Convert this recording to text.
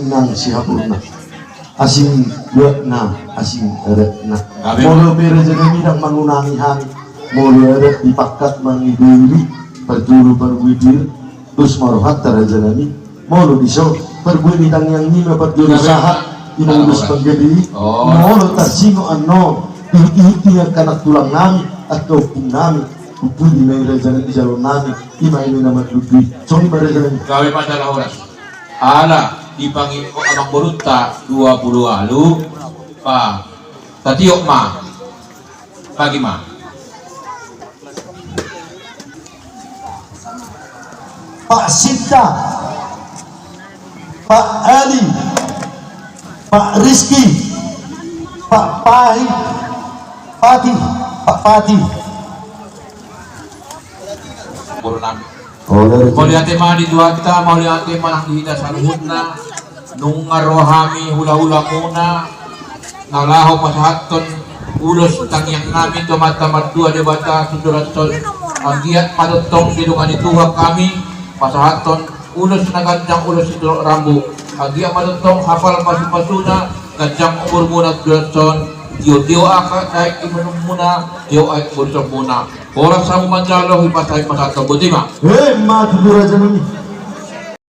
nang sihapurna asing na asing eret na molo bere janami nang mangunangi hami molo eret dipakat mangiduli perjuru perwidir terus maruhat tarajanami molo diso perbuini tang yang nima perjuru sahat inulus penggedi molo tarsino ano iti kanak tulang nami atau pun nami upudi may rajanan di jalur nami ima ini nama duduy soni barajanan gawe pada oras ala dipanggil amang boruta 20 alu pa tatiok ma pagi ma Pak Sinta Pak Ali Pak Rizky Pak Pai Pati Pak Pati Purnam. Mau lihat tema di dua kita, mau lihat tema nak dihina saluhutna, nung ngarohami hula-hula muna, nalaho pasahaton ulos tangyang namin tomat-tamat dua debata suduraton ang giat padotong dilungan ituha kami pasahaton ulos nagandang ulos itu rambu ang giat padotong hafal pasupasuna gandang umur muna suduraton Dio aka naik imanum muna, dio ay bursok muna. Orang sama manjalo hipasay pasato buti ma. Ma tudura janami.